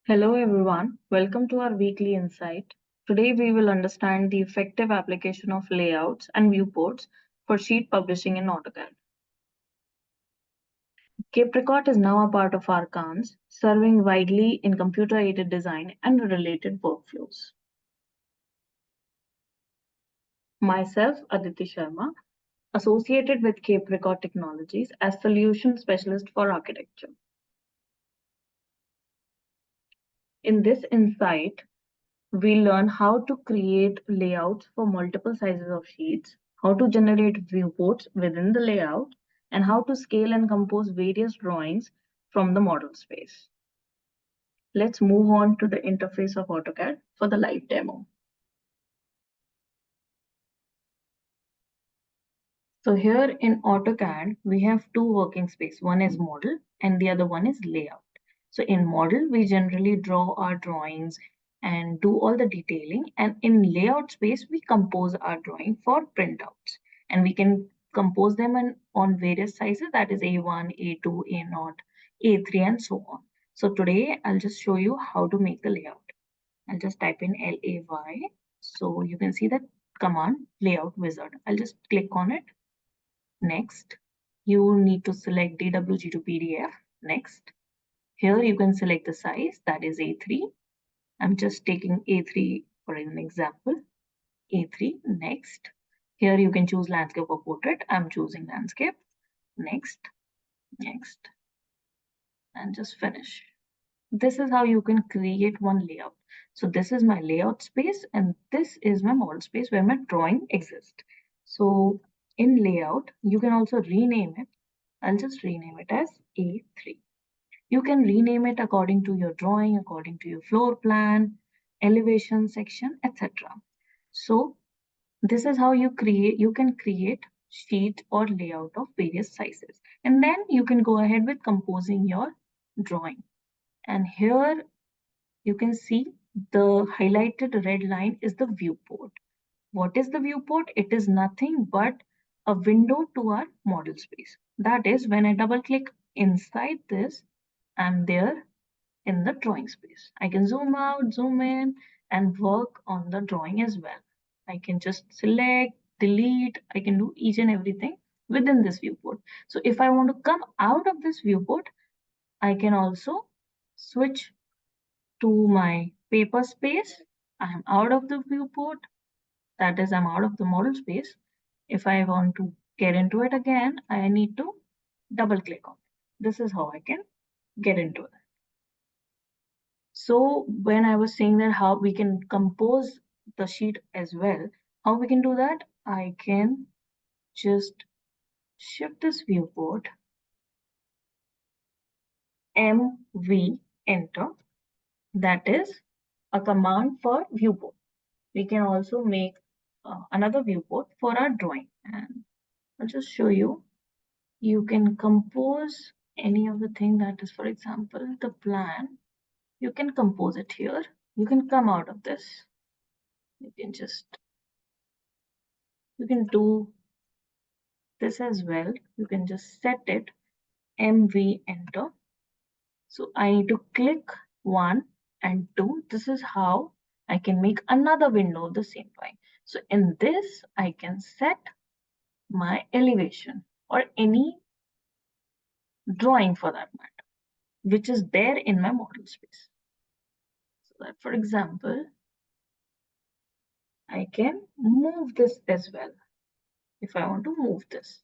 Hello everyone, welcome to our weekly insight. Today we will understand the effective application of layouts and viewports for sheet publishing in AutoCAD. Capricorn is now a part of our CANs, serving widely in computer-aided design and related workflows. Myself, Aditi Sharma, associated with Capricorn Technologies as Solution Specialist for Architecture. In this insight, we learn how to create layouts for multiple sizes of sheets, how to generate viewports within the layout, and how to scale and compose various drawings from the model space. Let's move on to the interface of AutoCAD for the live demo. So here in AutoCAD, we have two working space. One is model and the other one is layout. So in model, we generally draw our drawings and do all the detailing. And in layout space, we compose our drawing for printouts. And we can compose them on various sizes, that is A1, A2, A0, A3, and so on. So today, I'll just show you how to make the layout. I'll just type in LAY. So you can see that command layout wizard. I'll just click on it. Next, you need to select DWG to PDF. Next, here you can select the size, that is A3. I'm just taking A3 for an example. A3, next. Here you can choose landscape or portrait. I'm choosing landscape. Next, next, and just finish. This is how you can create one layout. So this is my layout space and this is my model space where my drawing exists. So in layout, you can also rename it. I'll just rename it as A3. You can rename it according to your drawing, according to your floor plan, elevation section, etc. So this is how you can create sheet or layout of various sizes. And then you can go ahead with composing your drawing. And here you can see the highlighted red line is the viewport. What is the viewport? It is nothing but a window to our model space. That is, when I double click inside this, I'm there in the drawing space. I can zoom out, zoom in, and work on the drawing as well. I can just select, delete, I can do each and everything within this viewport. So if I want to come out of this viewport, I can also switch to my paper space. I'm out of the viewport. That is, I'm out of the model space. If I want to get into it again, I need to double click on it. This is how I can get into it. So when I was saying that how we can compose the sheet as well, how we can do that? I can just shift this viewport, MV, enter. That is a command for viewport. We can also make another viewport for our drawing. And I'll just show you. You can compose any of the thing that is, for example, the plan. You can compose it here. You can come out of this. You can do this as well. You can just set it MV, enter. So I need to click 1 and 2. This is how I can make another window the same way. So in this, I can set my elevation or any drawing for that matter, which is there in my model space. So that, for example, I can move this as well. If I want to move this,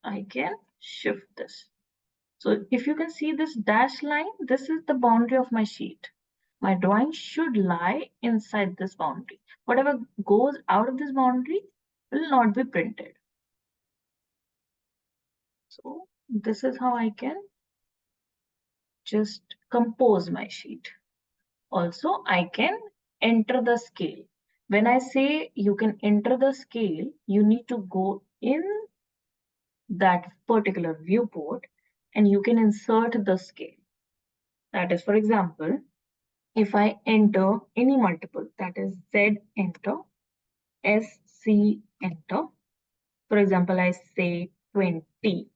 I can shift this. So if you can see this dashed line, this is the boundary of my sheet. My drawing should lie inside this boundary. Whatever goes out of this boundary will not be printed. So this is how I can just compose my sheet. Also, I can enter the scale. When I say you can enter the scale, you need to go in that particular viewport and you can insert the scale. That is, for example, if I enter any multiple, that is Z, enter, SC, enter. For example, I say 20,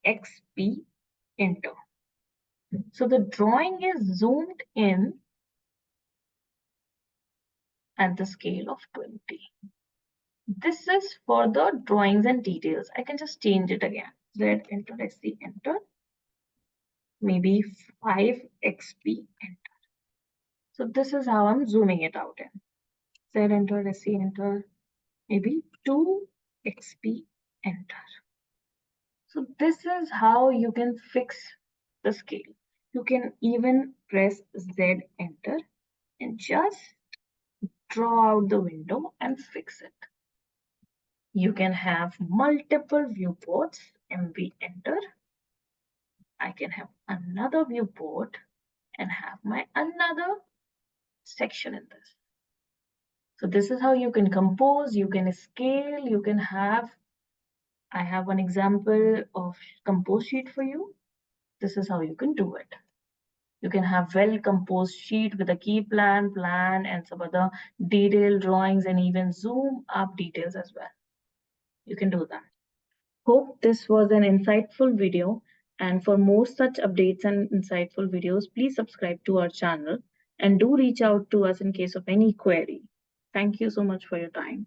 XP, enter. So the drawing is zoomed in at the scale of 20. This is for the drawings and details. I can just change it again. Z enter, SC enter, maybe 5XP enter. So this is how I'm zooming it out in. Z enter, SC enter, maybe 2XP enter. So this is how you can fix the scale. You can even press Z enter and just draw out the window and fix it. You can have multiple viewports, MV enter. I can have another viewport and have my another section in this. So this is how you can compose, you can scale, you can have, I have one example of compose sheet for you. This is how you can do it. You can have well composed sheet with a key plan, and some other detailed drawings and even zoom up details as well. You can do that. Hope this was an insightful video, and for more such updates and insightful videos, please subscribe to our channel and do reach out to us in case of any query. Thank you so much for your time.